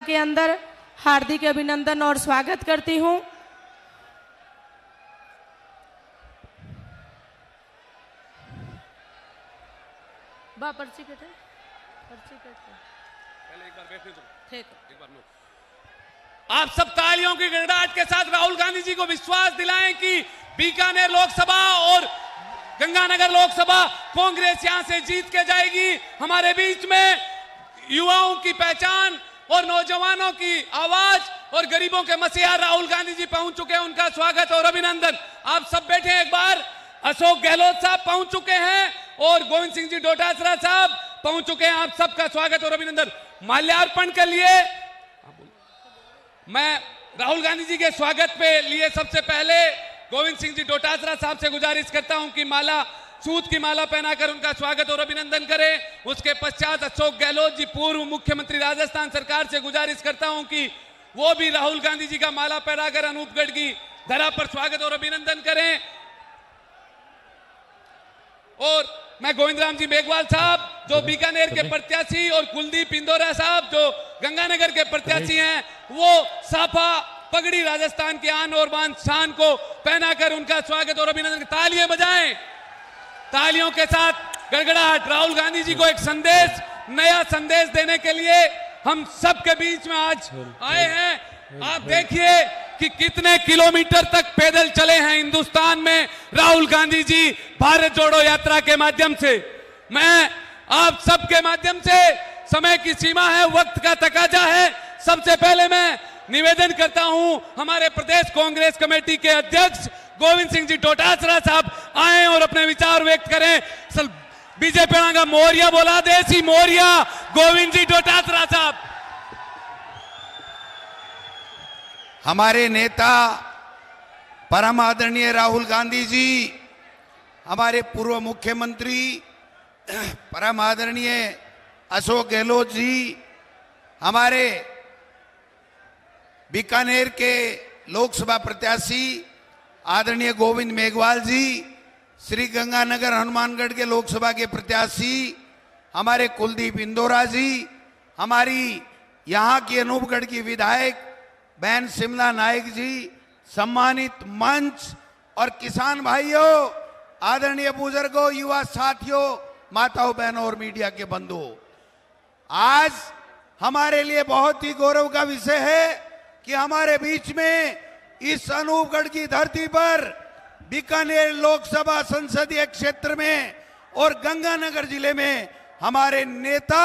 के अंदर हार्दिक अभिनंदन और स्वागत करती हूं। पर्ची कटे पहले एक बार बैठने दो। ठीक एक बार लो। आप सब तालियों की गड़गड़ाहट के साथ राहुल गांधी जी को विश्वास दिलाएं कि बीकानेर लोकसभा और गंगानगर लोकसभा कांग्रेस यहां से जीत के जाएगी। हमारे बीच में युवाओं की पहचान और नौजवानों की आवाज और गरीबों के मसीहा राहुल गांधी जी पहुंच चुके हैं। उनका स्वागत और अभिनंदन। आप सब बैठे हैं। एक बार अशोक गहलोत साहब पहुंच चुके हैं और गोविंद सिंह जी डोटासरा साहब पहुंच चुके हैं। आप सबका स्वागत और अभिनंदन। माल्यार्पण के लिए मैं राहुल गांधी जी के स्वागत पे लिए सबसे पहले गोविंद सिंह जी डोटासरा साहब से गुजारिश करता हूं कि माला, सूत की माला पहनाकर उनका स्वागत और अभिनंदन करें। उसके पश्चात अशोक गहलोत जी, पूर्व मुख्यमंत्री राजस्थान सरकार, से गुजारिश करता हूं कि वो भी राहुल गांधी जी का माला पहनाकर अनूपगढ़ की धरा पर स्वागत और अभिनंदन करें। और मैं गोविंद राम जी मेघवाल साहब जो बीकानेर के प्रत्याशी और कुलदीप इंदौरा साहब जो गंगानगर के प्रत्याशी हैं, वो साफा पगड़ी राजस्थान के आन और बान शान को पहनाकर उनका स्वागत और अभिनंदन। तालियां बजाएं, तालियों के साथ गड़गड़ाहट। राहुल गांधी जी को एक संदेश, नया संदेश देने के लिए हम सबके बीच में आज आए हैं। आप देखिए कि कितने किलोमीटर तक पैदल चले हैं हिंदुस्तान में राहुल गांधी जी भारत जोड़ो यात्रा के माध्यम से। मैं आप सबके माध्यम से, समय की सीमा है, वक्त का तकाजा है, सबसे पहले मैं निवेदन करता हूं हमारे प्रदेश कांग्रेस कमेटी के अध्यक्ष गोविंद सिंह जी डोटासरा साहब आए और अपने विचार व्यक्त करें। बीजेपी का मोरिया बोला, देसी मोरिया, गोविंद जी डोटासरा साहब। हमारे नेता परम आदरणीय राहुल गांधी जी, हमारे पूर्व मुख्यमंत्री परम आदरणीय अशोक गहलोत जी, हमारे बीकानेर के लोकसभा प्रत्याशी आदरणीय गोविंद मेघवाल जी, श्री गंगानगर हनुमानगढ़ के लोकसभा के प्रत्याशी हमारे कुलदीप इंदौरा जी, हमारी यहाँ की अनूपगढ़ की विधायक बहन शिमला नायक जी, सम्मानित मंच और किसान भाइयों, आदरणीय बुजुर्गों, युवा साथियों, माताओं, बहनों और मीडिया के बंधुओं, आज हमारे लिए बहुत ही गौरव का विषय है कि हमारे बीच में इस अनूपगढ़ की धरती पर बीकानेर लोकसभा संसदीय क्षेत्र में और गंगानगर जिले में हमारे नेता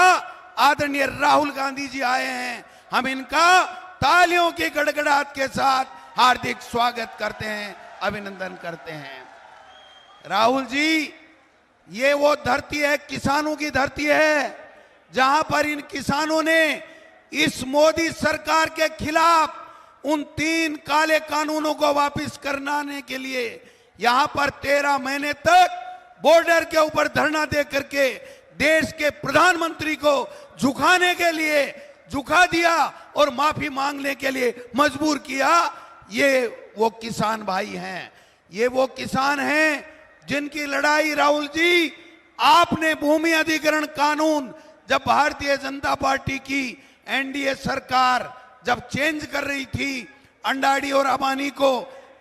आदरणीय राहुल गांधी जी आए हैं। हम इनका तालियों की गड़गड़ाहट के साथ हार्दिक स्वागत करते हैं, अभिनंदन करते हैं। राहुल जी, ये वो धरती है, किसानों की धरती है, जहां पर इन किसानों ने इस मोदी सरकार के खिलाफ उन 3 काले कानूनों को वापस कराने के लिए यहां पर 13 महीने तक बॉर्डर के ऊपर धरना दे करके देश के प्रधानमंत्री को झुकाने के लिए झुका दिया और माफी मांगने के लिए मजबूर किया। ये वो किसान भाई हैं, ये वो किसान हैं जिनकी लड़ाई राहुल जी, आपने भूमि अधिग्रहण कानून जब भारतीय जनता पार्टी की एनडीए सरकार जब चेंज कर रही थी, अंडाड़ी और अबानी को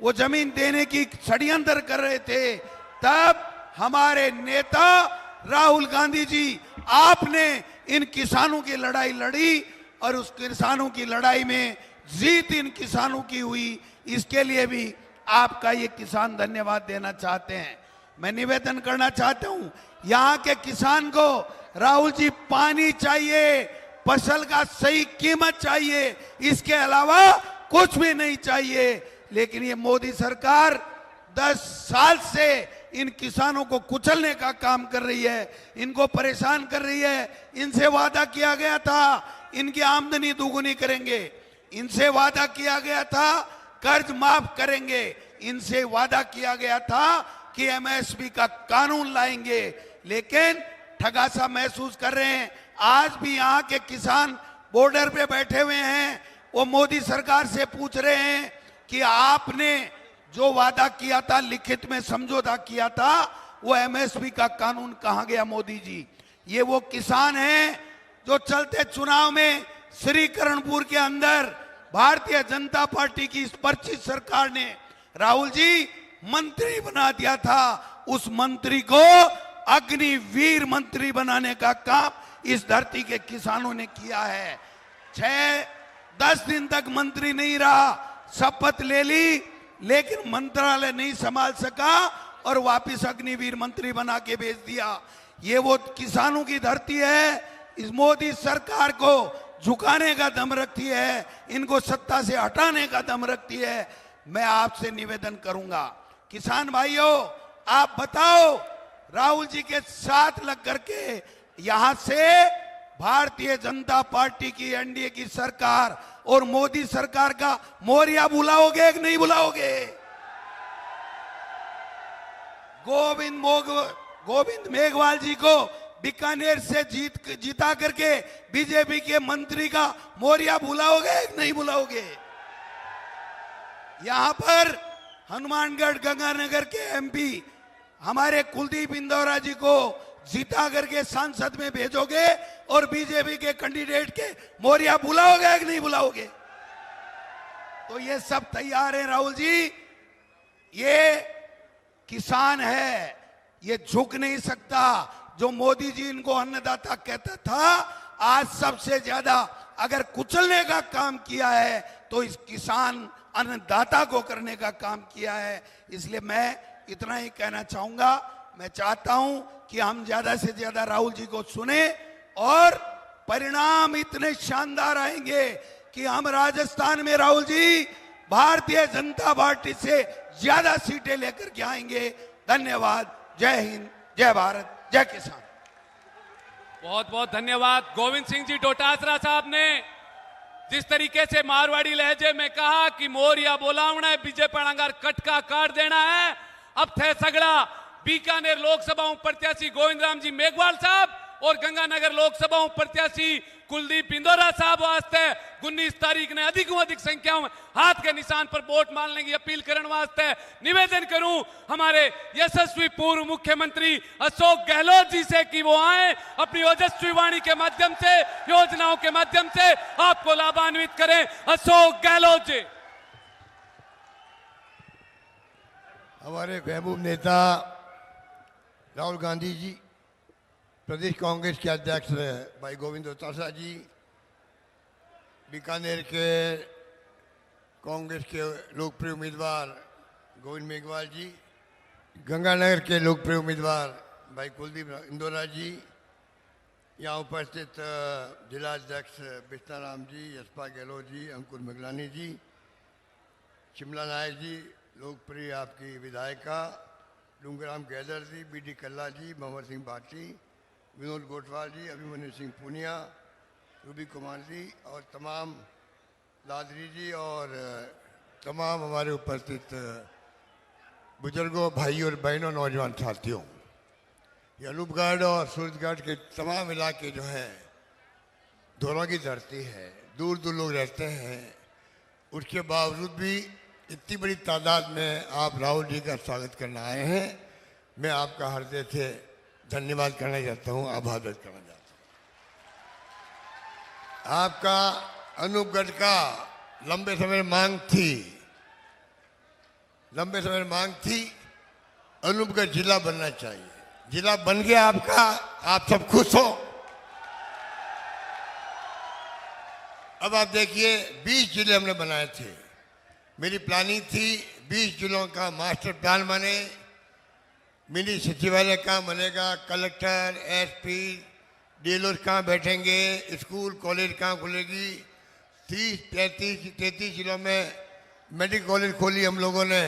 वो जमीन देने की षड्यंत्र कर रहे थे, तब हमारे नेता राहुल गांधी जी, आपने इन किसानों की लड़ाई लड़ी और उस किसानों की लड़ाई में जीत इन किसानों की हुई। इसके लिए भी आपका ये किसान धन्यवाद देना चाहते हैं। मैं निवेदन करना चाहता हूं, यहाँ के किसान को राहुल जी पानी चाहिए, फसल का सही कीमत चाहिए, इसके अलावा कुछ भी नहीं चाहिए। लेकिन ये मोदी सरकार 10 साल से इन किसानों को कुचलने का काम कर रही है, इनको परेशान कर रही है। इनसे वादा किया गया था इनकी आमदनी दोगुनी करेंगे, इनसे वादा किया गया था कर्ज माफ करेंगे, इनसे वादा किया गया था कि एमएसपी का कानून लाएंगे, लेकिन ठगासा महसूस कर रहे हैं। आज भी यहाँ के किसान बॉर्डर पे बैठे हुए हैं, वो मोदी सरकार से पूछ रहे हैं कि आपने जो वादा किया था, लिखित में समझौता किया था, वो एमएसपी का कानून कहां गया मोदी जी। ये वो किसान हैं जो चलते चुनाव में श्री करणपुर के अंदर भारतीय जनता पार्टी की इस परिचित सरकार ने राहुल जी मंत्री बना दिया था। उस मंत्री को अग्निवीर मंत्री बनाने का काम इस धरती के किसानों ने किया है। 6-10 दिन तक मंत्री नहीं रहा, शपथ ले ली, लेकिन मंत्रालय नहीं संभाल सका और वापस अग्निवीर मंत्री बना के भेज दिया। ये वो किसानों की धरती है। इस मोदी सरकार को झुकाने का दम रखती है, इनको सत्ता से हटाने का दम रखती है। मैं आपसे निवेदन करूंगा, किसान भाइयों, आप बताओ, राहुल जी के साथ लग करके यहां से भारतीय जनता पार्टी की एनडीए की सरकार और मोदी सरकार का मोरिया बुलाओगे कि नहीं बुलाओगे? गोविंद मेघवाल जी को बीकानेर से जीता करके बीजेपी के मंत्री का मोरिया बुलाओगे कि नहीं बुलाओगे? यहां पर हनुमानगढ़ गंगानगर के एमपी हमारे कुलदीप इंदौरा जी को जीता करके सांसद में भेजोगे और बीजेपी के कैंडिडेट के मोरिया बुलाओगे कि नहीं बुलाओगे? तो ये सब तैयार है राहुल जी। ये किसान है, ये झुक नहीं सकता। जो मोदी जी इनको अन्नदाता कहता था, आज सबसे ज्यादा अगर कुचलने का काम किया है तो इस किसान अन्नदाता को करने का काम किया है। इसलिए मैं इतना ही कहना चाहूंगा, मैं चाहता हूं कि हम ज्यादा से ज्यादा राहुल जी को सुने और परिणाम इतने शानदार आएंगे कि हम राजस्थान में राहुल जी भारतीय जनता पार्टी से ज्यादा सीटें लेकर के आएंगे। धन्यवाद। जय हिंद, जय भारत, जय किसान। बहुत बहुत धन्यवाद। गोविंद सिंह जी डोटासरा साहब ने जिस तरीके से मारवाड़ी लहजे में कहा कि मोरिया बोलावना है, बीजेपी अंगार कटका काट देना है, अब थे सगड़ा बीकानेर लोकसभा प्रत्याशी गोविंद राम जी मेघवाल साहब और गंगानगर लोकसभा प्रत्याशी कुलदीप इंदौरा साहब वास्ते 19 तारीख ने अधिक संख्या में हाथ के निशान पर वोट मारने की अपील करने वास्ते निवेदन करूं हमारे यशस्वी पूर्व मुख्यमंत्री अशोक गहलोत जी से कि वो आए, अपनी ओजस्वी वाणी के माध्यम से, योजनाओं के माध्यम से आपको लाभान्वित करें। अशोक गहलोत जी। हमारे महबूब नेता राहुल गांधी जी, प्रदेश कांग्रेस के अध्यक्ष भाई गोविंद डोटासरा जी, बीकानेर के कांग्रेस के लोकप्रिय उम्मीदवार गोविंद मेघवाल जी, गंगानगर के लोकप्रिय उम्मीदवार भाई कुलदीप इंदौरा जी, यहाँ उपस्थित जिला अध्यक्ष बिस्ताराम जी, यशपा गहलोत जी, अंकुर मगलानी जी, शिमला नायक जी, लोकप्रिय आपकी विधायिका डूंगराम गैदर जी, बीडी कल्ला जी, मोहम्मद सिंह भाटी, विनोद गोटवाल जी, अभिमन्यु सिंह पुनिया, रूबी कुमार जी और तमाम लादरी जी और तमाम हमारे उपस्थित बुजुर्गों, भाइयों और बहनों, नौजवान साथियों, ये अनूपगढ़ और सूरजगढ़ के तमाम इलाके जो हैं दोनों की धरती है, दूर दूर लोग रहते हैं। उसके बावजूद भी इतनी बड़ी तादाद में आप राहुल जी का स्वागत करने आए हैं। मैं आपका हृदय से धन्यवाद करना चाहता हूं, आभार व्यक्त करना चाहता हूं। आपका अनूपगढ़ का लंबे समय मांग थी, अनूपगढ़ जिला बनना चाहिए। जिला बन गया आपका, आप सब खुश हो। अब आप देखिए 20 जिले हमने बनाए थे। मेरी प्लानिंग थी 20 जिलों का मास्टर प्लान बने, मिनी सचिवालय कहाँ बनेगा, कलेक्टर, एसपी, डीएलओ कहाँ बैठेंगे, स्कूल कॉलेज कहाँ खुलेगी। 33 जिलों में मेडिकल कॉलेज खोली हम लोगों ने।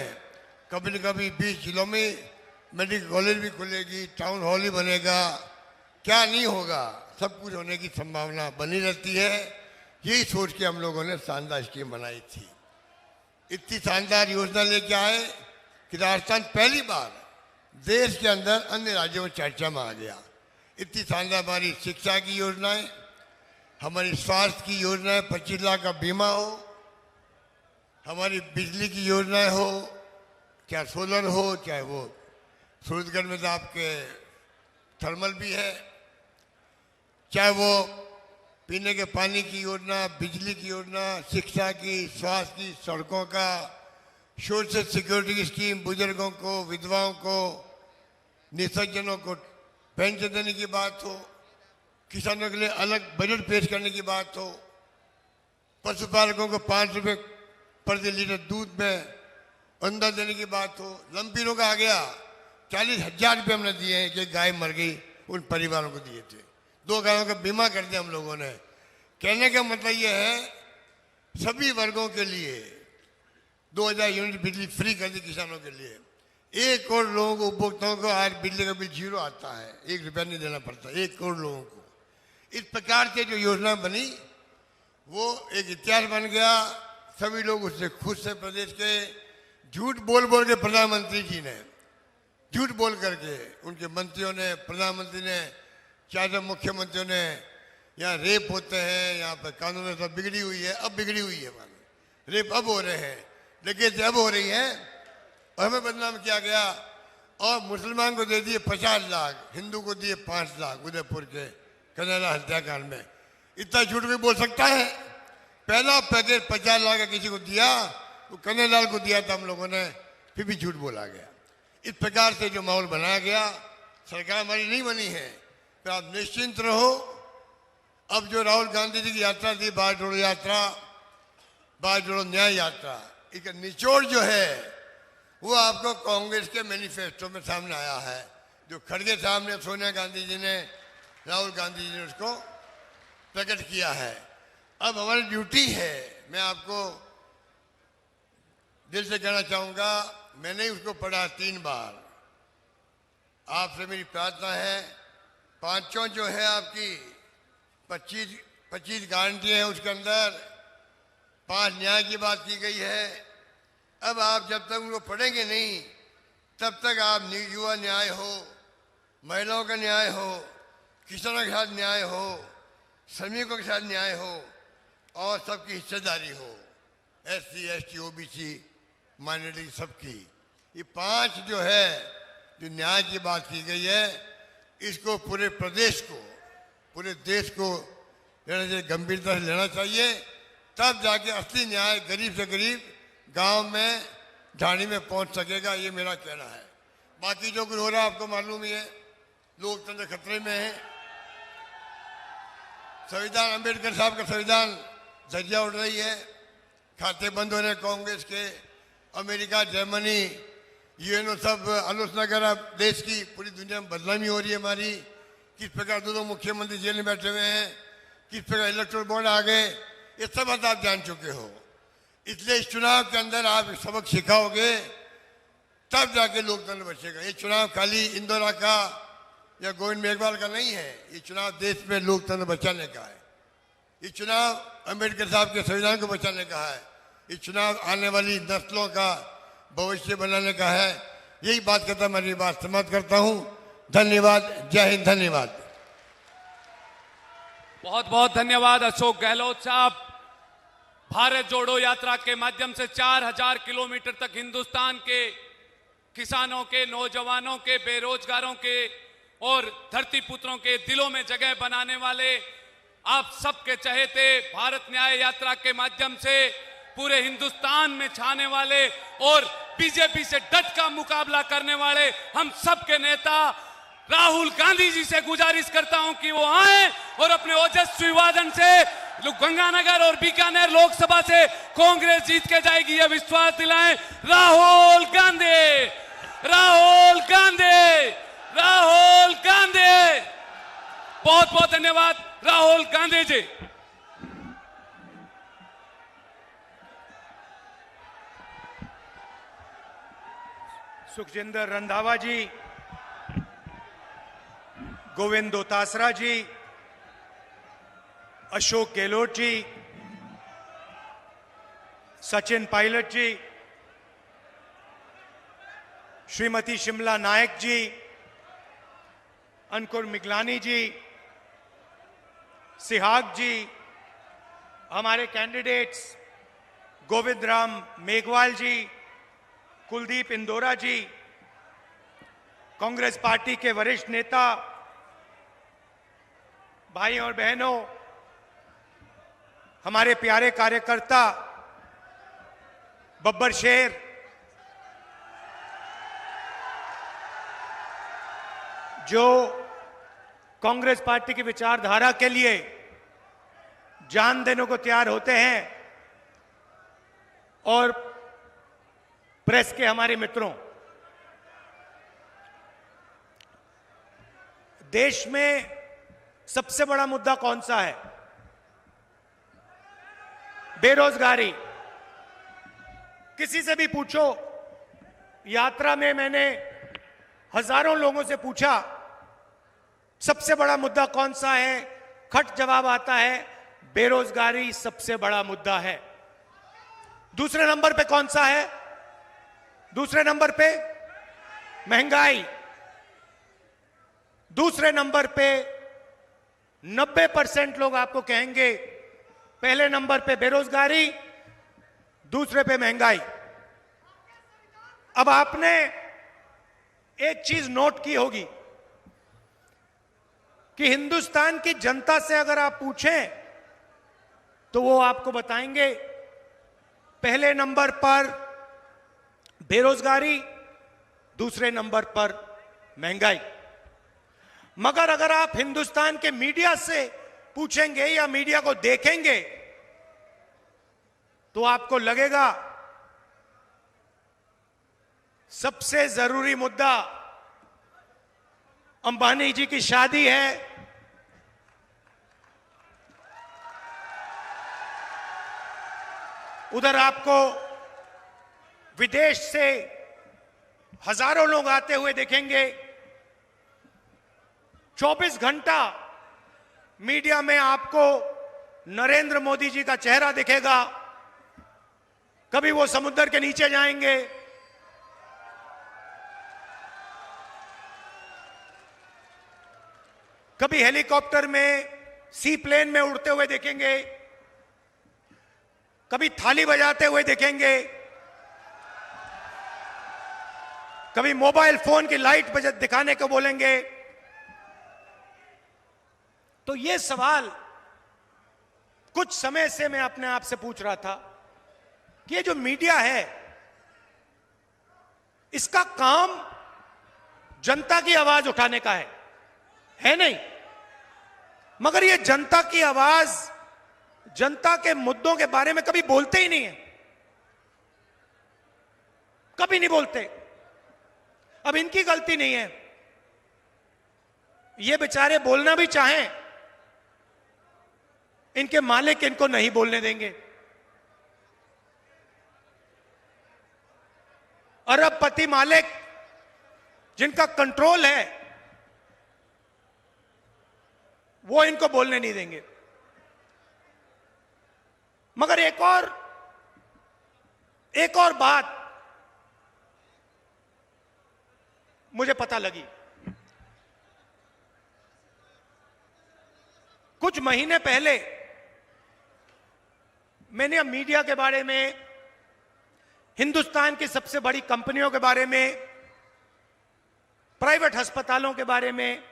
कभी न कभी 20 जिलों में मेडिकल कॉलेज भी खुलेगी, टाउन हॉल ही बनेगा। क्या नहीं होगा, सब कुछ होने की संभावना बनी रहती है। यही सोच के हम लोगों ने शानदार स्कीम बनाई थी। इतनी शानदार योजना लेके आए कि राजस्थान पहली बार देश के अंदर अन्य राज्यों में चर्चा में आ गया। इतनी शानदार हमारी शिक्षा की योजनाएं, हमारी स्वास्थ्य की योजनाएं, 25 लाख का बीमा हो, हमारी बिजली की योजनाएं हो, चाहे सोलर हो, चाहे वो सूरजगढ़ में तो आपके थर्मल भी है, चाहे वो पीने के पानी की योजना, बिजली की योजना, शिक्षा की, स्वास्थ्य की, सड़कों का, सोशल सिक्योरिटी की स्कीम, बुजुर्गों को, विधवाओं को, निसज्जनों को पेंशन देने की बात हो, किसानों के लिए अलग बजट पेश करने की बात हो, पशुपालकों को 5 रुपये प्रति लीटर दूध में अनुदान देने की बात हो। लंपीरों का आ गया, 40,000 रुपये हमने दिए हैं कि गाय मर गई उन परिवारों को दिए थे। 2 गायों का बीमा कर दिया हम लोगों ने। कहने का मतलब ये है सभी वर्गों के लिए 2000 यूनिट बिजली फ्री कर दी किसानों के लिए। 1 करोड़ लोगों को, उपभोक्ताओं को आज बिजली का बिल 0 आता है, 1 रुपया नहीं देना पड़ता 1 करोड़ लोगों को। इस प्रकार से जो योजना बनी वो एक इतिहास बन गया। सभी लोग उससे खुश थे। प्रदेश के झूठ बोल बोल के प्रधानमंत्री जी ने, झूठ बोल करके उनके मंत्रियों ने, प्रधानमंत्री ने, चाहे मुख्यमंत्रियों ने, यहाँ रेप होते हैं, यहाँ पर कानून व्यवस्था बिगड़ी हुई है, अब बिगड़ी हुई है, रेप अब हो रहे हैं, डकैती अब हो रही है और हमें बदनाम किया गया। और मुसलमान को दे दिए 50 लाख, हिंदू को दिए 5 लाख उदयपुर के कन्हैया हत्याकांड में। इतना झूठ कोई बोल सकता है? पहला पैकेज 50 लाख का किसी को दिया, वो कन्हैयालाल को दिया था हम लोगों ने, फिर भी झूठ बोला गया। इस प्रकार से जो माहौल बनाया गया, सरकार हमारी नहीं बनी है, तो आप निश्चिंत रहो। अब जो राहुल गांधी जी की यात्रा थी, बाढ़ जोड़ो यात्रा, बाढ़ जोड़ो न्याय यात्रा, इसका निचोड़ जो है वो आपको कांग्रेस के मैनिफेस्टो में सामने आया है। जो खड़गे साहब ने, सोनिया गांधी जी ने, राहुल गांधी जी ने उसको प्रकट किया है। अब हमारी ड्यूटी है, मैं आपको दिल से कहना चाहूँगा, मैंने उसको पढ़ा 3 बार। आपसे मेरी प्रार्थना है, 5 जो है आपकी 25 गारंटी है, उसके अंदर 5 न्याय की बात की गई है। अब आप जब तक उनको पढ़ेंगे नहीं, तब तक आप युवा न्याय हो, महिलाओं का न्याय हो, किसानों के साथ न्याय हो, श्रमिकों के साथ न्याय हो और सबकी हिस्सेदारी हो, SC, ST, OBC, माइनॉरिटी सबकी। ये 5 जो है, जो न्याय की बात की गई है, इसको पूरे प्रदेश को, पूरे देश को लेना चाहिए, गंभीरता से लेना चाहिए। तब जाके असली न्याय गरीब से गरीब गांव में, ढाणी में पहुंच सकेगा। ये मेरा कहना है। बाकी जो कुछ हो रहा है आपको मालूम ही है, लोकतंत्र खतरे में है। संविधान, अंबेडकर साहब का संविधान धज्जियां उड़ रही है, खाते बंद हो रहे हैं कांग्रेस के। अमेरिका, जर्मनी, यूएनओ सब आलोचना कर रहा, देश की पूरी दुनिया में बदनामी हो रही है हमारी। किस प्रकार 2 मुख्यमंत्री जेल में बैठे हुए हैं, किस प्रकार इलेक्टोरल बॉन्ड आ गए, ये सब बात आप जान चुके हो। इसलिए इस चुनाव के अंदर आप सबक सिखाओगे, तब जाके लोकतंत्र बचेगा। ये चुनाव खाली इंदौरा का या गोविंद मेघवाल का नहीं है, ये चुनाव देश में लोकतंत्र बचाने का है। ये चुनाव अंबेडकर साहब के संविधान को बचाने का है। ये चुनाव आने वाली नस्लों का भविष्य बनाने का है। यही बात करता मैं अपनी बात समाप्त करता हूँ। धन्यवाद। जय हिंद। धन्यवाद। बहुत बहुत धन्यवाद अशोक गहलोत साहब। भारत जोड़ो यात्रा के माध्यम से 4000 किलोमीटर तक हिंदुस्तान के किसानों के, नौजवानों के, बेरोजगारों के और धरती पुत्रों के दिलों में जगह बनाने वाले, आप सबके चहेते भारत न्याय यात्रा के माध्यम से पूरे हिंदुस्तान में छाने वाले और बीजेपी से डट का मुकाबला करने वाले हम सबके नेता राहुल गांधी जी से गुजारिश करता हूं कि वो आए और अपने ओजस्वी वादन से गंगानगर और बीकानेर लोकसभा से कांग्रेस जीत के जाएगी, यह विश्वास दिलाएं। राहुल गांधी, राहुल गांधी, राहुल गांधी। बहुत बहुत धन्यवाद राहुल गांधी जी। सुखजिंदर रंधावा जी, गोविंद दोतासरा जी, अशोक गहलोत जी, सचिन पायलट जी, श्रीमती शिमला नायक जी, अंकुर मिगलानी जी, सिहाग जी, हमारे कैंडिडेट्स गोविंद राम मेघवाल जी, कुलदीप इंदौरा जी, कांग्रेस पार्टी के वरिष्ठ नेता, भाई और बहनों, हमारे प्यारे कार्यकर्ता बब्बर शेर, जो कांग्रेस पार्टी की विचारधारा के लिए जान देने को तैयार होते हैं, और प्रेस के हमारे मित्रों, देश में सबसे बड़ा मुद्दा कौन सा है? बेरोजगारी। किसी से भी पूछो, यात्रा में मैंने हजारों लोगों से पूछा सबसे बड़ा मुद्दा कौन सा है, खट जवाब आता है बेरोजगारी सबसे बड़ा मुद्दा है। दूसरे नंबर पे कौन सा है? दूसरे नंबर पे महंगाई। दूसरे नंबर पे 90% लोग आपको कहेंगे पहले नंबर पे बेरोजगारी, दूसरे पे महंगाई। अब आपने एक चीज नोट की होगी कि हिंदुस्तान की जनता से अगर आप पूछें तो वो आपको बताएंगे पहले नंबर पर बेरोजगारी, दूसरे नंबर पर महंगाई। मगर अगर आप हिंदुस्तान के मीडिया से पूछेंगे या मीडिया को देखेंगे तो आपको लगेगा सबसे जरूरी मुद्दा अंबानी जी की शादी है, उधर आपको विदेश से हजारों लोग आते हुए देखेंगे। 24 घंटा मीडिया में आपको नरेंद्र मोदी जी का चेहरा दिखेगा। कभी वो समुद्र के नीचे जाएंगे, कभी हेलीकॉप्टर में, सी प्लेन में उड़ते हुए देखेंगे, कभी थाली बजाते हुए देखेंगे, कभी मोबाइल फोन की लाइट बजा दिखाने को बोलेंगे। तो ये सवाल कुछ समय से मैं अपने आप से पूछ रहा था कि ये जो मीडिया है, इसका काम जनता की आवाज उठाने का है नहीं? मगर ये जनता की आवाज, जनता के मुद्दों के बारे में कभी बोलते ही नहीं है, कभी नहीं बोलते। अब इनकी गलती नहीं है, ये बेचारे बोलना भी चाहें, इनके मालिक इनको नहीं बोलने देंगे। अरबपति मालिक जिनका कंट्रोल है, वो इनको बोलने नहीं देंगे। मगर एक और बात मुझे पता लगी। कुछ महीने पहले मैंने मीडिया के बारे में, हिंदुस्तान की सबसे बड़ी कंपनियों के बारे में, प्राइवेट अस्पतालों के बारे में,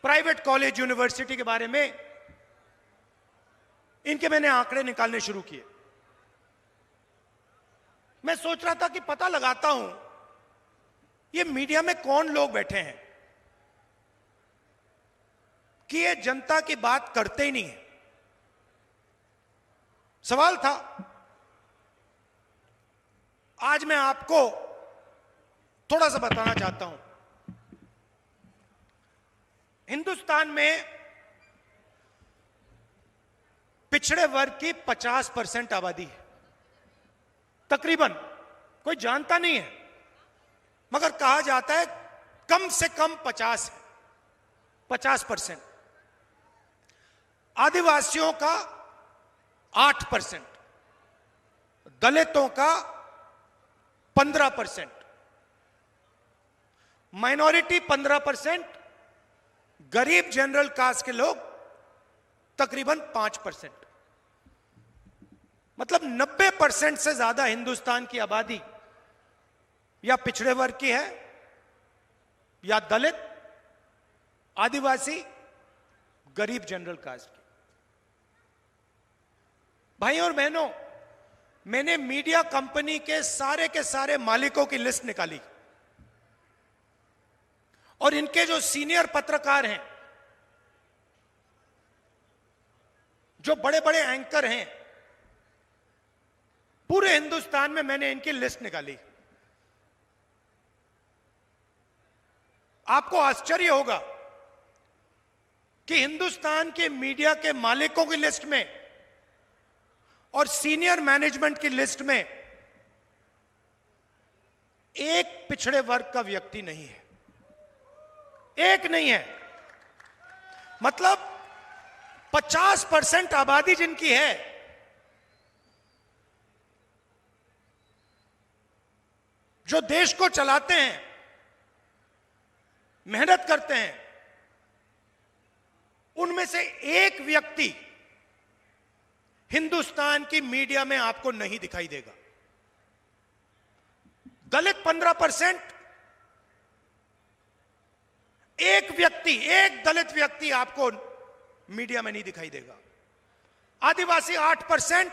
प्राइवेट कॉलेज यूनिवर्सिटी के बारे में, इनके मैंने आंकड़े निकालने शुरू किए। मैं सोच रहा था कि पता लगाता हूं ये मीडिया में कौन लोग बैठे हैं कि ये जनता की बात करते ही नहीं है। सवाल था, आज मैं आपको थोड़ा सा बताना चाहता हूं। हिंदुस्तान में पिछड़े वर्ग की 50% आबादी है तकरीबन। कोई जानता नहीं है, मगर कहा जाता है कम से कम 50%। आदिवासियों का 8%, दलितों का 15%, माइनॉरिटी 15%, गरीब जनरल कास्ट के लोग तकरीबन 5%। मतलब 90% से ज्यादा हिंदुस्तान की आबादी या पिछड़े वर्ग की है, या दलित, आदिवासी, गरीब जनरल कास्ट की। भाई और बहनों, मैंने मीडिया कंपनी के सारे मालिकों की लिस्ट निकाली और इनके जो सीनियर पत्रकार हैं, जो बड़े बड़े एंकर हैं, पूरे हिंदुस्तान में मैंने इनकी लिस्ट निकाली। आपको आश्चर्य होगा कि हिंदुस्तान के मीडिया के मालिकों की लिस्ट में और सीनियर मैनेजमेंट की लिस्ट में एक पिछड़े वर्ग का व्यक्ति नहीं है, एक नहीं है। मतलब 50% आबादी जिनकी है, जो देश को चलाते हैं, मेहनत करते हैं, उनमें से एक व्यक्ति हिंदुस्तान की मीडिया में आपको नहीं दिखाई देगा। दलित 15%, एक दलित व्यक्ति आपको मीडिया में नहीं दिखाई देगा। आदिवासी 8%,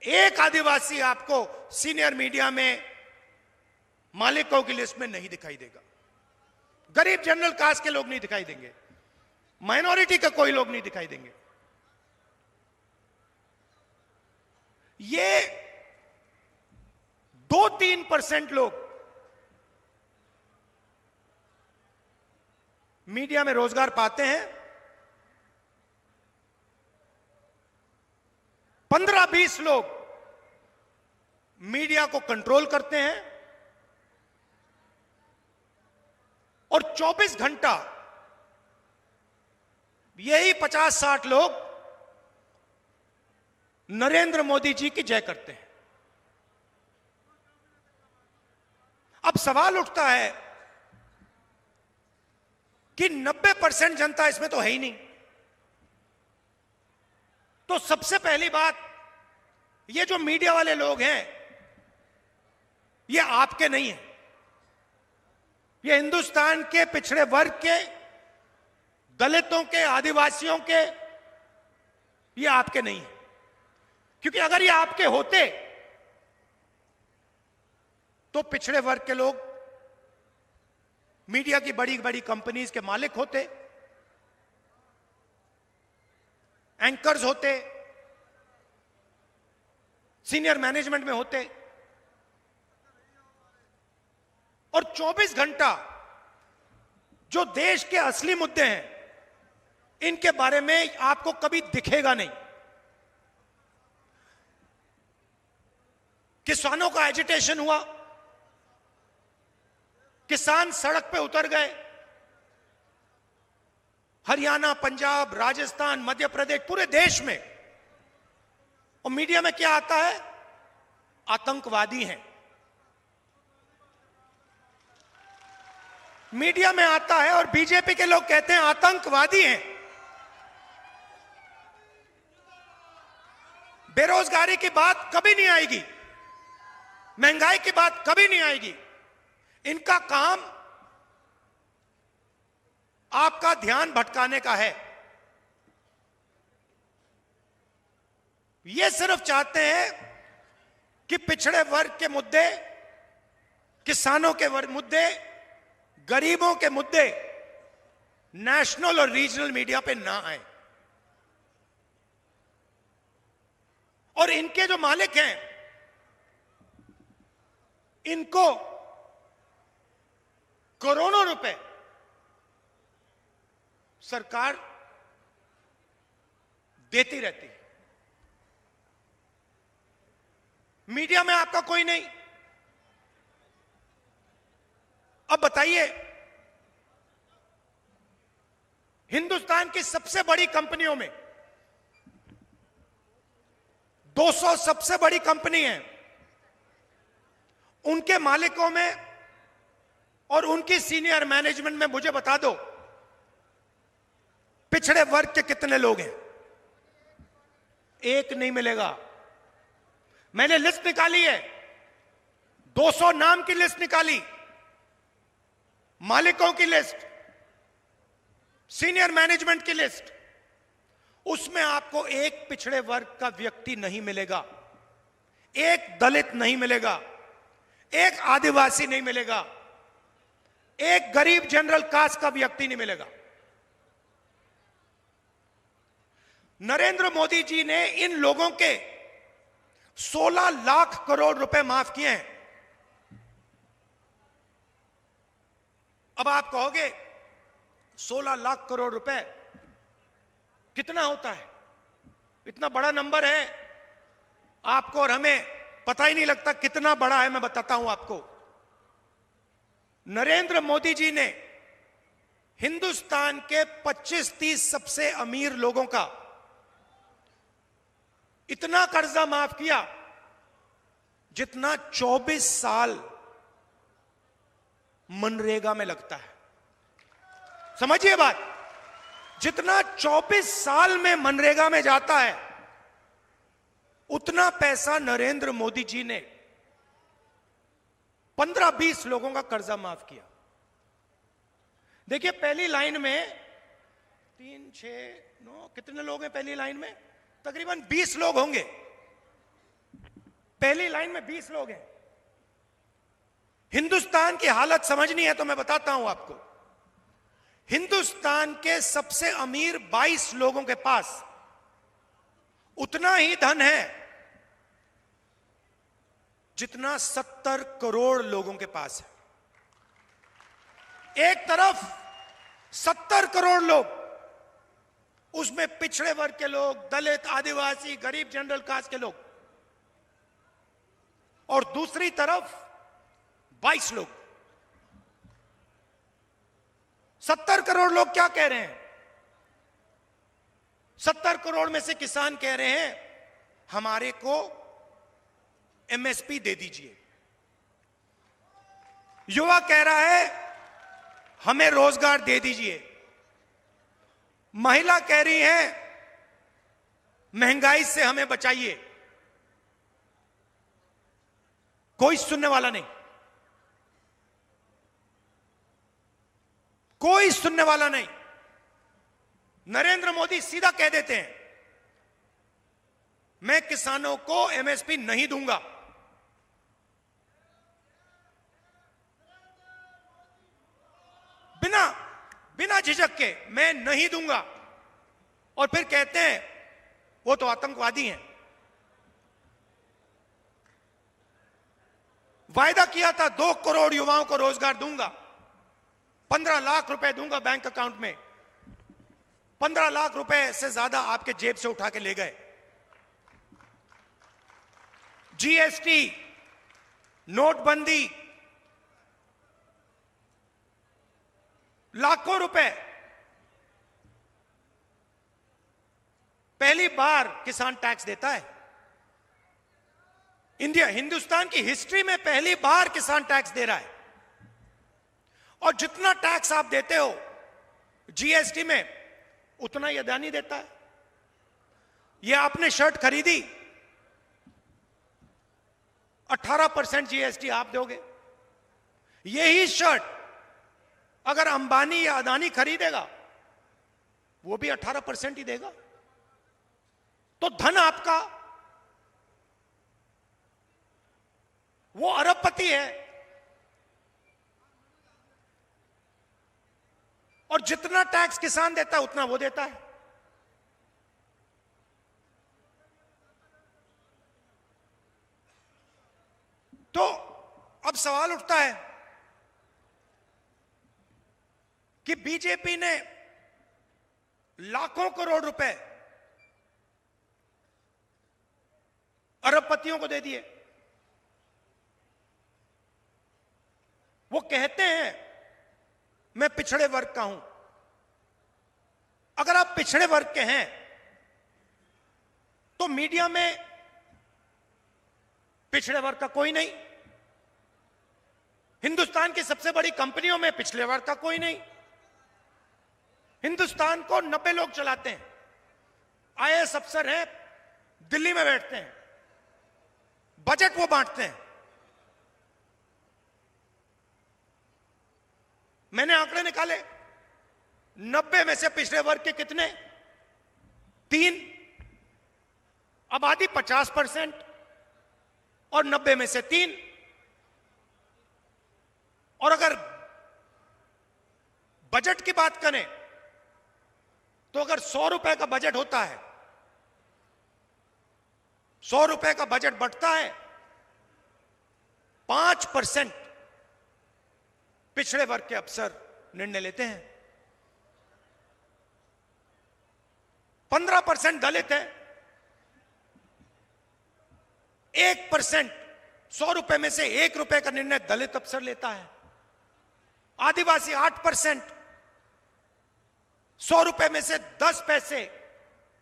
एक आदिवासी आपको सीनियर मीडिया में मालिकों की लिस्ट में नहीं दिखाई देगा। गरीब जनरल कास्ट के लोग नहीं दिखाई देंगे, माइनॉरिटी का कोई लोग नहीं दिखाई देंगे। ये 2-3% लोग मीडिया में रोजगार पाते हैं। 15-20 लोग मीडिया को कंट्रोल करते हैं और 24 घंटा यही 50-60 लोग नरेंद्र मोदी जी की जय करते हैं। अब सवाल उठता है कि 90% जनता इसमें तो है ही नहीं। तो सबसे पहली बात, ये जो मीडिया वाले लोग हैं, ये आपके नहीं है, ये हिंदुस्तान के पिछड़े वर्ग के, दलितों के, आदिवासियों के, ये आपके नहीं है। क्योंकि अगर ये आपके होते तो पिछड़े वर्ग के लोग मीडिया की बड़ी बड़ी कंपनीज के मालिक होते, एंकर्स होते, सीनियर मैनेजमेंट में होते, और 24 घंटा जो देश के असली मुद्दे हैं, इनके बारे में आपको कभी दिखेगा नहीं। किसानों का एजिटेशन हुआ, किसान सड़क पे उतर गए, हरियाणा, पंजाब, राजस्थान, मध्य प्रदेश, पूरे देश में। और मीडिया में क्या आता है? आतंकवादी हैं। मीडिया में आता है और बीजेपी के लोग कहते हैं आतंकवादी हैं। बेरोजगारी की बात कभी नहीं आएगी, महंगाई की बात कभी नहीं आएगी। इनका काम आपका ध्यान भटकाने का है। ये सिर्फ चाहते हैं कि पिछड़े वर्ग के मुद्दे, किसानों के मुद्दे, गरीबों के मुद्दे नेशनल और रीजनल मीडिया पे ना आए। और इनके जो मालिक हैं, इनको करोड़ों रुपए सरकार देती रहती है। मीडिया में आपका कोई नहीं। अब बताइए, हिंदुस्तान की सबसे बड़ी कंपनियों में 200 सबसे बड़ी कंपनी है, उनके मालिकों में और उनकी सीनियर मैनेजमेंट में मुझे बता दो पिछड़े वर्ग के कितने लोग हैं? एक नहीं मिलेगा। मैंने लिस्ट निकाली है, 200 नाम की लिस्ट निकाली, मालिकों की लिस्ट, सीनियर मैनेजमेंट की लिस्ट, उसमें आपको एक पिछड़े वर्ग का व्यक्ति नहीं मिलेगा, एक दलित नहीं मिलेगा, एक आदिवासी नहीं मिलेगा, एक गरीब जनरल कास्ट का व्यक्ति नहीं मिलेगा। नरेंद्र मोदी जी ने इन लोगों के 16 लाख करोड़ रुपए माफ किए हैं। अब आप कहोगे 16 लाख करोड़ रुपए कितना होता है? इतना बड़ा नंबर है, आपको और हमें पता ही नहीं लगता कितना बड़ा है। मैं बताता हूं आपको। नरेंद्र मोदी जी ने हिंदुस्तान के 25-30 सबसे अमीर लोगों का इतना कर्जा माफ किया जितना 24 साल मनरेगा में लगता है। समझिए बात, जितना 24 साल में मनरेगा में जाता है उतना पैसा नरेंद्र मोदी जी ने 15-20 लोगों का कर्जा माफ किया। देखिए पहली लाइन में 3, 6, 9 कितने लोग हैं पहली लाइन में? तकरीबन 20 लोग होंगे। पहली लाइन में 20 लोग हैं। हिंदुस्तान की हालत समझनी है तो मैं बताता हूं आपको। हिंदुस्तान के सबसे अमीर 22 लोगों के पास उतना ही धन है जितना 70 करोड़ लोगों के पास है। एक तरफ 70 करोड़ लोग, उसमें पिछड़े वर्ग के लोग, दलित, आदिवासी, गरीब जनरल कास्ट के लोग, और दूसरी तरफ 22 लोग। 70 करोड़ लोग क्या कह रहे हैं? 70 करोड़ में से किसान कह रहे हैं हमारे को एमएसपी दे दीजिए। युवा कह रहा है हमें रोजगार दे दीजिए। महिला कह रही है महंगाई से हमें बचाइए। कोई सुनने वाला नहीं, कोई सुनने वाला नहीं। नरेंद्र मोदी सीधा कह देते हैं मैं किसानों को एमएसपी नहीं दूंगा। बिना झिझक के मैं नहीं दूंगा। और फिर कहते हैं वो तो आतंकवादी हैं। वायदा किया था 2 करोड़ युवाओं को रोजगार दूंगा, 15 लाख रुपए दूंगा बैंक अकाउंट में। 15 लाख रुपए से ज्यादा आपके जेब से उठा के ले गए। जीएसटी, नोटबंदी, लाखों रुपए। पहली बार किसान टैक्स देता है। हिंदुस्तान की हिस्ट्री में पहली बार किसान टैक्स दे रहा है। और जितना टैक्स आप देते हो जीएसटी में, उतना ही अदानी देता है। यह आपने शर्ट खरीदी, 18% जीएसटी आप दोगे। यही शर्ट अगर अंबानी या अदानी खरीदेगा वो भी 18% ही देगा। तो धन आपका, वो अरबपति है। और जितना टैक्स किसान देता है उतना वो देता है। तो अब सवाल उठता है कि बीजेपी ने लाखों करोड़ रुपए अरबपतियों को दे दिए। वो कहते हैं मैं पिछड़े वर्ग का हूं। अगर आप पिछड़े वर्ग के हैं तो मीडिया में पिछड़े वर्ग का कोई नहीं, हिंदुस्तान की सबसे बड़ी कंपनियों में पिछड़े वर्ग का कोई नहीं। हिंदुस्तान को 90 लोग चलाते हैं। आईएएस अफसर हैं, दिल्ली में बैठते हैं, बजट वो बांटते हैं। मैंने आंकड़े निकाले, 90 में से पिछड़े वर्ग के कितने? 3, आबादी 50% और 90 में से 3। और अगर बजट की बात करें तो अगर 100 रुपए का बजट होता है, 100 रुपए का बजट बढ़ता है, 5% पिछड़े वर्ग के अफसर निर्णय लेते हैं, 15% दलित है, 1% 100 रुपए में से 1 रुपए का निर्णय दलित अफसर लेता है, आदिवासी 8%, 100 रुपए में से 10 पैसे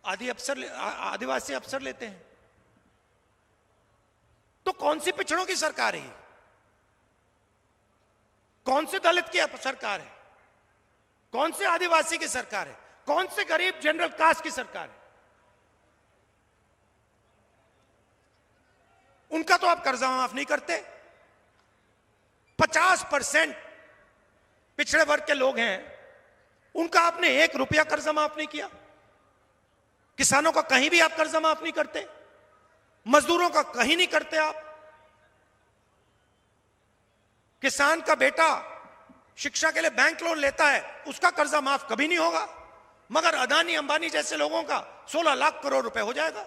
आदिवासी अफसर लेते हैं। तो कौन सी पिछड़ों की सरकार है ये? कौन से दलित की सरकार है? कौन से आदिवासी की सरकार है? कौन से गरीब जनरल कास्ट की सरकार है? उनका तो आप कर्जा माफ नहीं करते। 50% पिछड़े वर्ग के लोग हैं, उनका आपने 1 रुपया कर्जा माफ नहीं किया। किसानों का कहीं भी आप कर्जा माफ नहीं करते, मजदूरों का कहीं नहीं करते आप। किसान का बेटा शिक्षा के लिए बैंक लोन लेता है, उसका कर्जा माफ कभी नहीं होगा, मगर अदानी अंबानी जैसे लोगों का 16 लाख करोड़ रुपए हो जाएगा।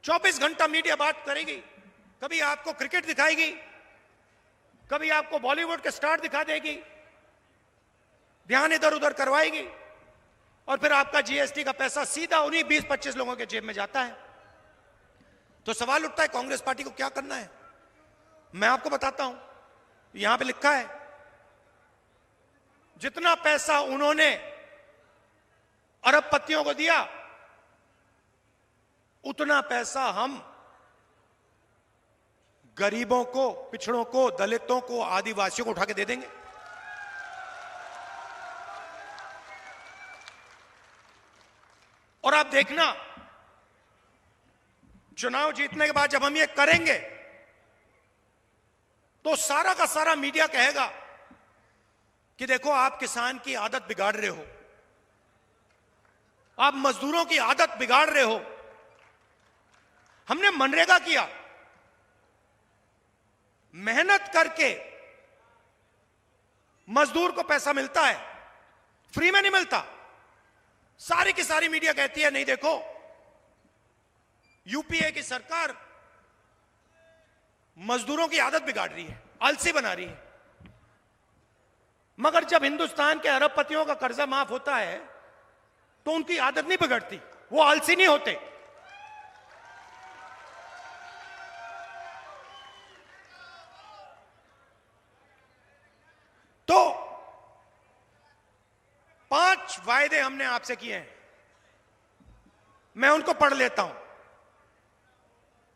चौबीस घंटा मीडिया बात करेगी, कभी आपको क्रिकेट दिखाएगी, कभी आपको बॉलीवुड के स्टार दिखा देगी, ध्यान इधर उधर करवाएगी, और फिर आपका जीएसटी का पैसा सीधा उन्हीं 20-25 लोगों के जेब में जाता है। तो सवाल उठता है कांग्रेस पार्टी को क्या करना है? मैं आपको बताता हूं, यहां पे लिखा है जितना पैसा उन्होंने अरबपतियों को दिया, उतना पैसा हम गरीबों को, पिछड़ों को, दलितों को, आदिवासियों को उठा के दे देंगे। और आप देखना, चुनाव जीतने के बाद जब हम ये करेंगे तो सारा का सारा मीडिया कहेगा कि देखो आप किसान की आदत बिगाड़ रहे हो, आप मजदूरों की आदत बिगाड़ रहे हो। हमने मनरेगा किया, मेहनत करके मजदूर को पैसा मिलता है, फ्री में नहीं मिलता। सारी की सारी मीडिया कहती है नहीं देखो, यूपीए की सरकार मजदूरों की आदत बिगाड़ रही है, आलसी बना रही है। मगर जब हिंदुस्तान के अरबपतियों का कर्जा माफ होता है तो उनकी आदत नहीं बिगड़ती, वो आलसी नहीं होते। तो 5 वायदे हमने आपसे किए हैं, मैं उनको पढ़ लेता हूं।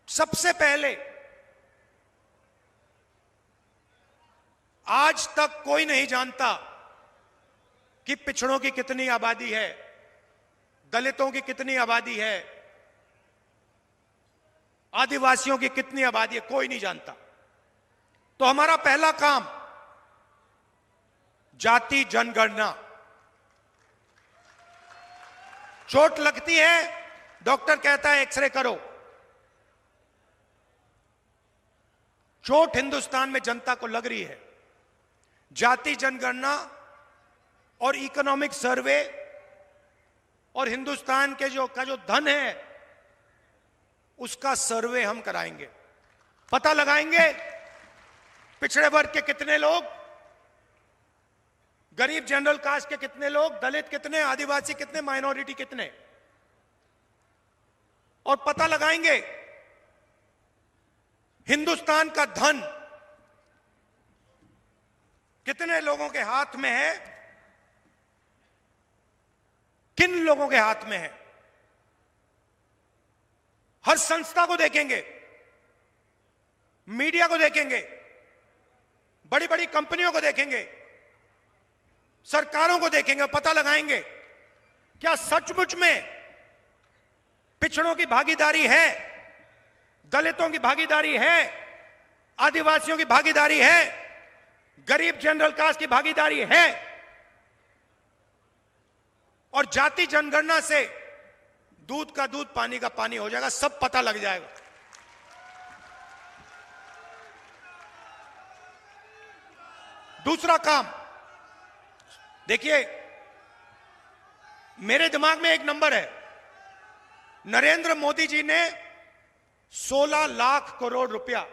सबसे पहले, आज तक कोई नहीं जानता कि पिछड़ों की कितनी आबादी है, दलितों की कितनी आबादी है, आदिवासियों की कितनी आबादी है, कोई नहीं जानता। तो हमारा पहला काम जाति जनगणना। चोट लगती है, डॉक्टर कहता है एक्सरे करो। चोट हिंदुस्तान में जनता को लग रही है। जाति जनगणना और इकोनॉमिक सर्वे और हिंदुस्तान के जो धन है उसका सर्वे हम कराएंगे। पता लगाएंगे पिछड़े वर्ग के कितने लोग, गरीब जनरल कास्ट के कितने लोग, दलित कितने, आदिवासी कितने, माइनॉरिटी कितने, और पता लगाएंगे हिंदुस्तान का धन कितने लोगों के हाथ में है, किन लोगों के हाथ में है। हर संस्था को देखेंगे, मीडिया को देखेंगे, बड़ी बड़ी कंपनियों को देखेंगे, सरकारों को देखेंगे, पता लगाएंगे क्या सचमुच में पिछड़ों की भागीदारी है, दलितों की भागीदारी है, आदिवासियों की भागीदारी है, गरीब जनरल कास्ट की भागीदारी है और जाति जनगणना से दूध का दूध पानी का पानी हो जाएगा, सब पता लग जाएगा। दूसरा काम देखिए, मेरे दिमाग में एक नंबर है। नरेंद्र मोदी जी ने 16 लाख करोड़ रुपया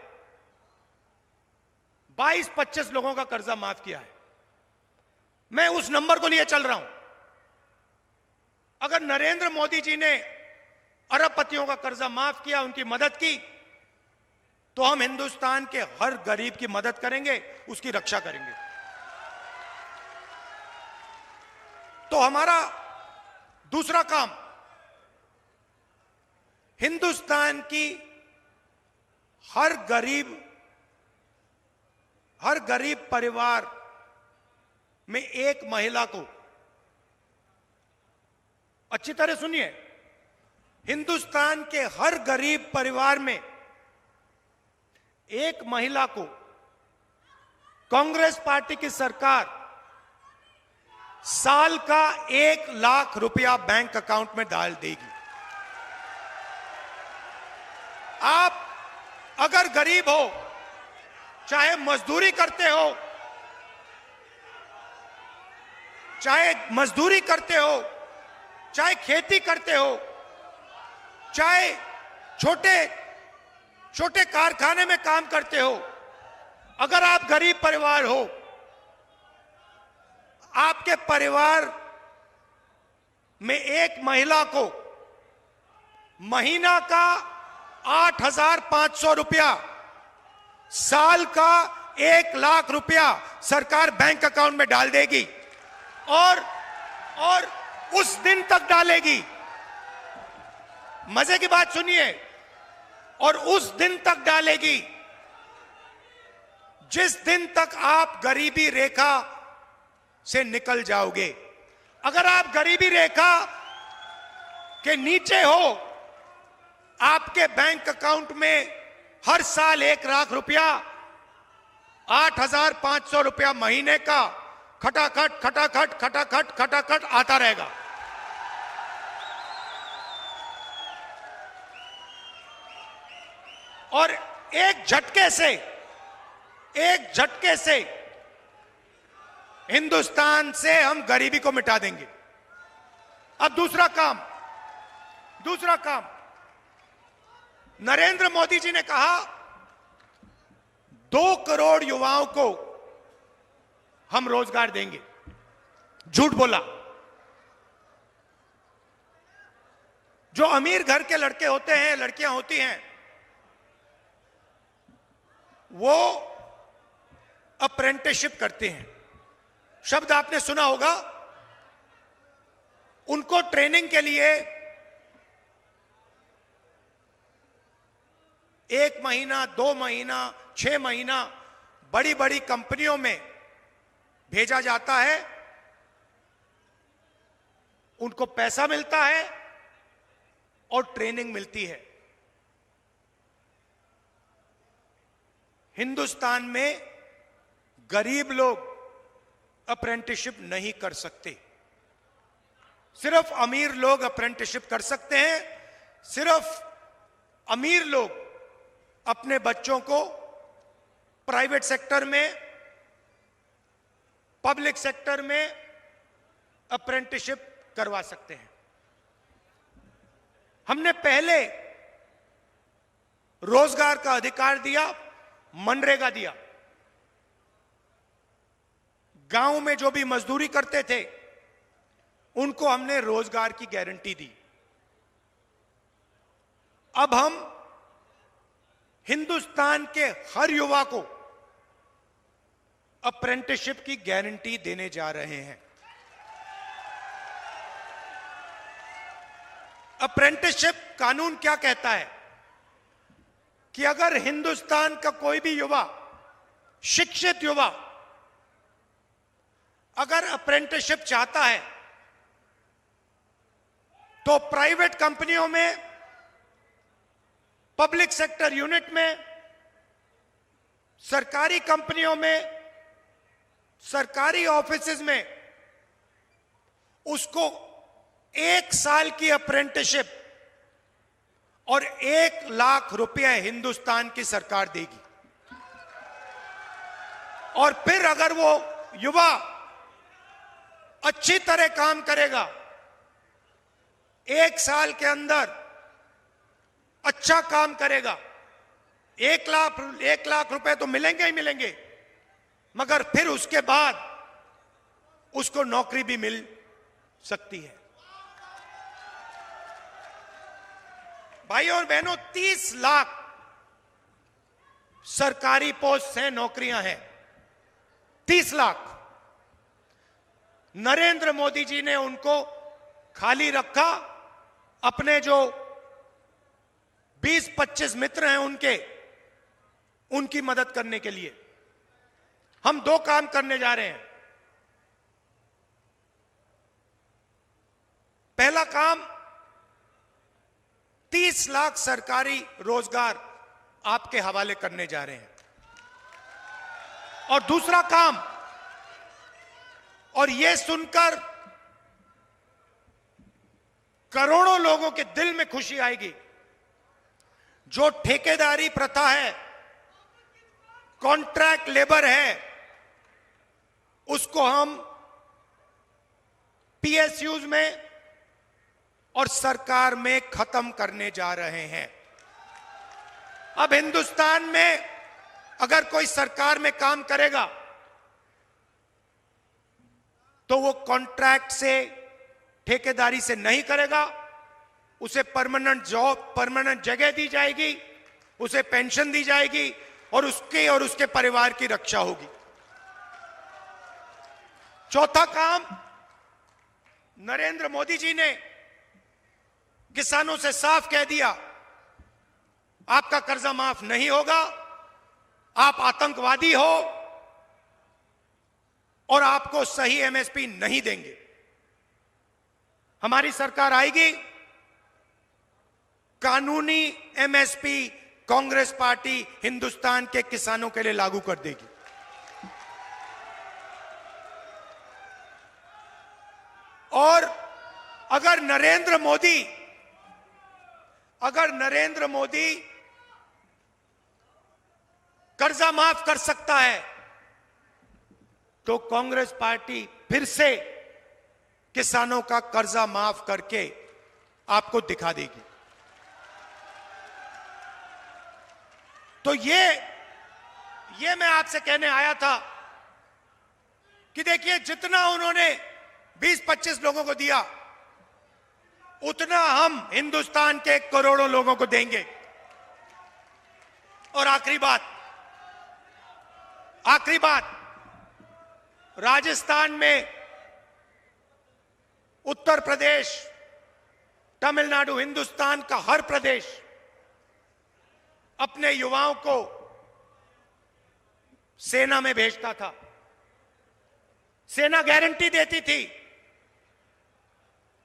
22-25 लोगों का कर्जा माफ किया है। मैं उस नंबर को लिए चल रहा हूं। अगर नरेंद्र मोदी जी ने अरबपतियों का कर्जा माफ किया, उनकी मदद की, तो हम हिंदुस्तान के हर गरीब की मदद करेंगे, उसकी रक्षा करेंगे। तो हमारा दूसरा काम हिंदुस्तान की हर गरीब परिवार में एक महिला को, अच्छी तरह सुनिए, हिंदुस्तान के हर गरीब परिवार में एक महिला को कांग्रेस पार्टी की सरकार साल का 1 लाख रुपया बैंक अकाउंट में डाल देगी। आप अगर गरीब हो, चाहे मजदूरी करते हो, चाहे खेती करते हो, चाहे छोटे कारखाने में काम करते हो, अगर आप गरीब परिवार हो, आपके परिवार में एक महिला को महीना का 8,500 रुपया, साल का 1 लाख रुपया सरकार बैंक अकाउंट में डाल देगी और उस दिन तक डालेगी। मजे की बात सुनिए, और उस दिन तक डालेगी जिस दिन तक आप गरीबी रेखा से निकल जाओगे। अगर आप गरीबी रेखा के नीचे हो, आपके बैंक अकाउंट में हर साल 1 लाख रुपया, 8,500 रुपया महीने का खटाखट आता रहेगा। और एक झटके से हिंदुस्तान से हम गरीबी को मिटा देंगे। अब दूसरा काम नरेंद्र मोदी जी ने कहा 2 करोड़ युवाओं को हम रोजगार देंगे। झूठ बोला। जो अमीर घर के लड़के होते हैं, लड़कियां होती हैं, वो अप्रेंटिसशिप करते हैं। शब्द आपने सुना होगा। उनको ट्रेनिंग के लिए 1 महीना, 2 महीना, 6 महीना बड़ी बड़ी कंपनियों में भेजा जाता है। उनको पैसा मिलता है और ट्रेनिंग मिलती है। हिंदुस्तान में गरीब लोग अप्रेंटिसशिप नहीं कर सकते। सिर्फ अमीर लोग अप्रेंटिसशिप कर सकते हैं। सिर्फ अमीर लोग अपने बच्चों को प्राइवेट सेक्टर में, पब्लिक सेक्टर में अप्रेंटिसशिप करवा सकते हैं। हमने पहले रोजगार का अधिकार दिया, मनरेगा दिया। गांव में जो भी मजदूरी करते थे उनको हमने रोजगार की गारंटी दी। अब हम हिंदुस्तान के हर युवा को अप्रेंटिसशिप की गारंटी देने जा रहे हैं। अप्रेंटिसशिप कानून क्या कहता है कि अगर हिंदुस्तान का कोई भी युवा, शिक्षित युवा, अगर अप्रेंटिसशिप चाहता है तो प्राइवेट कंपनियों में, पब्लिक सेक्टर यूनिट में, सरकारी कंपनियों में सरकारी ऑफिसेज में उसको 1 साल की अप्रेंटिसशिप और 1 लाख रुपए हिंदुस्तान की सरकार देगी। और फिर अगर वो युवा अच्छी तरह काम करेगा, 1 साल के अंदर अच्छा काम करेगा, 1 लाख रुपए तो मिलेंगे ही मिलेंगे, मगर फिर उसके बाद उसको नौकरी भी मिल सकती है। भाइयों और बहनों, 30 लाख सरकारी पोस्ट हैं, नौकरियां हैं, 30 लाख। नरेंद्र मोदी जी ने उनको खाली रखा, अपने जो 20-25 मित्र हैं उनकी मदद करने के लिए। हम 2 काम करने जा रहे हैं। पहला काम, 30 लाख सरकारी रोजगार आपके हवाले करने जा रहे हैं। और दूसरा काम, और यह सुनकर करोड़ों लोगों के दिल में खुशी आएगी, जो ठेकेदारी प्रथा है, कॉन्ट्रैक्ट लेबर है, उसको हम पीएसयूज में और सरकार में खत्म करने जा रहे हैं। अब हिंदुस्तान में अगर कोई सरकार में काम करेगा तो वो कॉन्ट्रैक्ट से, ठेकेदारी से नहीं करेगा, उसे परमानेंट जॉब, परमानेंट जगह दी जाएगी, उसे पेंशन दी जाएगी और उसके परिवार की रक्षा होगी। चौथा काम, नरेंद्र मोदी जी ने किसानों से साफ कह दिया, आपका कर्जा माफ नहीं होगा, आप आतंकवादी हो और आपको सही एमएसपी नहीं देंगे। हमारी सरकार आएगी, कानूनी एमएसपी कांग्रेस पार्टी हिंदुस्तान के किसानों के लिए लागू कर देगी। और अगर नरेंद्र मोदी कर्जा माफ कर सकता है तो कांग्रेस पार्टी फिर से किसानों का कर्जा माफ करके आपको दिखा देगी। तो ये मैं आपसे कहने आया था कि देखिए, जितना उन्होंने 20-25 लोगों को दिया, उतना हम हिंदुस्तान के करोड़ों लोगों को देंगे। और आखिरी बात, राजस्थान में, उत्तर प्रदेश, तमिलनाडु, हिंदुस्तान का हर प्रदेश अपने युवाओं को सेना में भेजता था। सेना गारंटी देती थी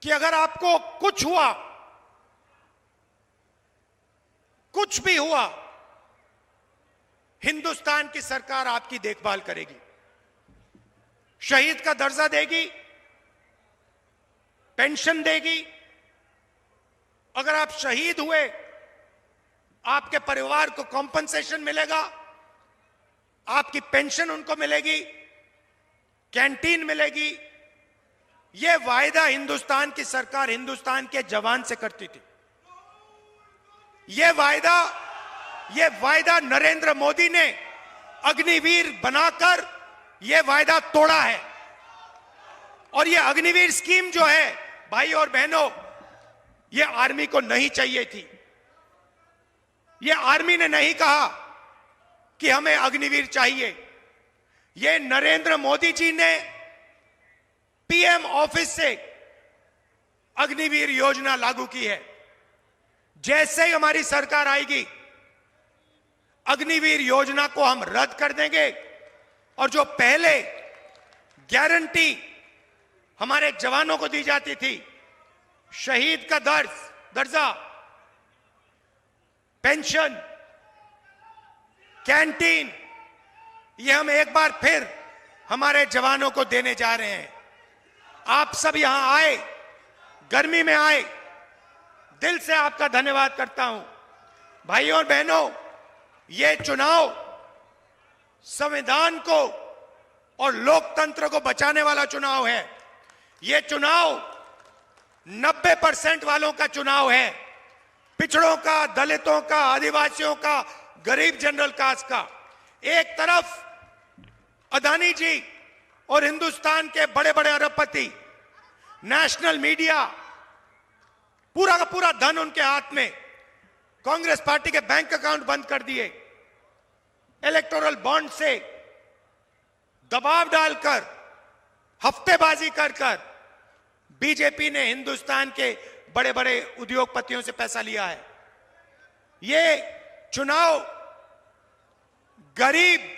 कि अगर आपको कुछ हुआ, कुछ भी हुआ, हिंदुस्तान की सरकार आपकी देखभाल करेगी, शहीद का दर्जा देगी, पेंशन देगी। अगर आप शहीद हुए, आपके परिवार को कॉम्पनसेशन मिलेगा, आपकी पेंशन उनको मिलेगी, कैंटीन मिलेगी। यह वायदा हिंदुस्तान की सरकार हिंदुस्तान के जवान से करती थी। यह वायदा नरेंद्र मोदी ने अग्निवीर बनाकर यह वायदा तोड़ा है। और यह अग्निवीर स्कीम जो है, भाई और बहनों, यह आर्मी को नहीं चाहिए थी। यह आर्मी ने नहीं कहा कि हमें अग्निवीर चाहिए। यह नरेंद्र मोदी जी ने पीएम ऑफिस से अग्निवीर योजना लागू की है। जैसे ही हमारी सरकार आएगी, अग्निवीर योजना को हम रद्द कर देंगे और जो पहले गारंटी हमारे जवानों को दी जाती थी, शहीद का दर्जा, पेंशन, कैंटीन, ये हम एक बार फिर हमारे जवानों को देने जा रहे हैं। आप सब यहां आए, गर्मी में आए, दिल से आपका धन्यवाद करता हूं। भाइयों और बहनों, ये चुनाव संविधान को और लोकतंत्र को बचाने वाला चुनाव है। ये चुनाव 90% वालों का चुनाव है, पिछड़ों का, दलितों का, आदिवासियों का, गरीब जनरल कास्ट का। एक तरफ अदानी जी और हिंदुस्तान के बड़े बड़े अरबपति, नेशनल मीडिया, पूरा का पूरा धन उनके हाथ में, कांग्रेस पार्टी के बैंक अकाउंट बंद कर दिए, इलेक्टोरल बॉन्ड से दबाव डालकर, हफ्तेबाजी कर कर बीजेपी ने हिंदुस्तान के बड़े बड़े उद्योगपतियों से पैसा लिया है। ये चुनाव गरीब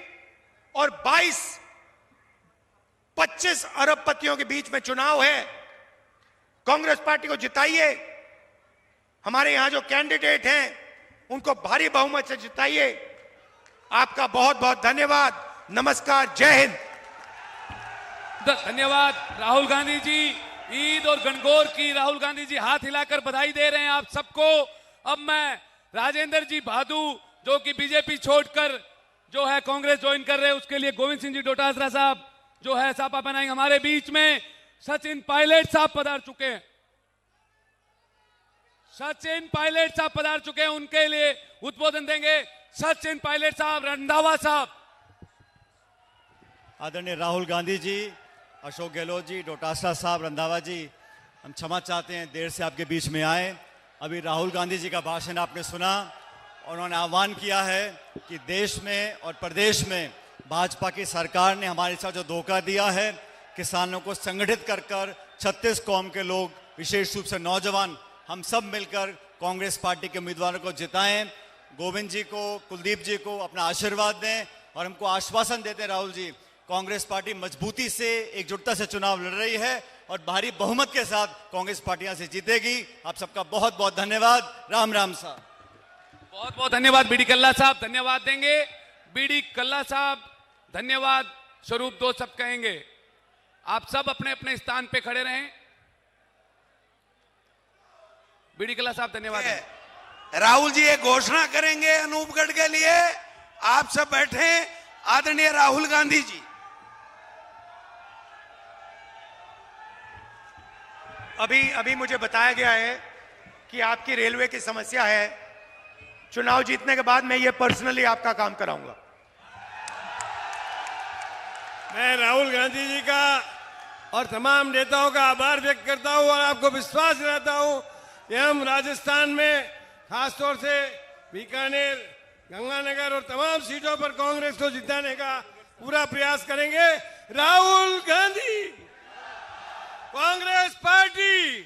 और 22-25 अरबपतियों के बीच में चुनाव है। कांग्रेस पार्टी को जिताइए, हमारे यहां जो कैंडिडेट हैं उनको भारी बहुमत से जिताइए। आपका बहुत बहुत धन्यवाद। नमस्कार, जय हिंद। धन्यवाद राहुल गांधी जी। ईद और गणगौर की राहुल गांधी जी हाथ हिलाकर बधाई दे रहे हैं आप सबको। अब मैं राजेंद्र जी भादु, जो कि बीजेपी छोड़कर जो है कांग्रेस ज्वाइन कर रहे हैं, उसके लिए गोविंद सिंह जी डोटासरा साहब जो है सापा बनाएंगे। हमारे बीच में सचिन पायलट साहब पधार चुके हैं, सचिन पायलट साहब पधार चुके हैं, उनके लिए उद्बोधन देंगे सचिन पायलट साहब, रंधावा साहब। आदरणीय राहुल गांधी जी, अशोक गहलोत जी, डोटासरा साहब, रंधावा जी, हम क्षमा चाहते हैं देर से आपके बीच में आए। अभी राहुल गांधी जी का भाषण आपने सुना, उन्होंने आह्वान किया है कि देश में और प्रदेश में भाजपा की सरकार ने हमारे साथ जो धोखा दिया है, किसानों को संगठित कर कर 36 कौम के लोग, विशेष रूप से नौजवान, हम सब मिलकर कांग्रेस पार्टी के उम्मीदवारों को जिताएं। गोविंद जी को, कुलदीप जी को अपना आशीर्वाद दें और हमको आश्वासन देते हैं राहुल जी, कांग्रेस पार्टी मजबूती से, एकजुटता से चुनाव लड़ रही है और भारी बहुमत के साथ कांग्रेस पार्टी यहां से जीतेगी। आप सबका बहुत बहुत धन्यवाद। राम राम साहब। बहुत बहुत धन्यवाद। बीडी कल्ला साहब धन्यवाद देंगे। बीडी कल्ला साहब धन्यवाद स्वरूप दो सब कहेंगे। आप सब अपने अपने स्थान पे खड़े रहें। बीडी कल्ला साहब धन्यवाद। राहुल जी एक घोषणा करेंगे अनूपगढ़ के लिए, आप सब बैठे। आदरणीय राहुल गांधी जी। अभी मुझे बताया गया है कि आपकी रेलवे की समस्या है। चुनाव जीतने के बाद मैं ये पर्सनली आपका काम कराऊंगा। मैं राहुल गांधी जी का और तमाम नेताओं का आभार व्यक्त करता हूं और आपको विश्वास दिलाता हूं कि हम राजस्थान में खासतौर से बीकानेर, गंगानगर और तमाम सीटों पर कांग्रेस को जिताने का पूरा प्रयास करेंगे। राहुल गांधी, कांग्रेस पार्टी।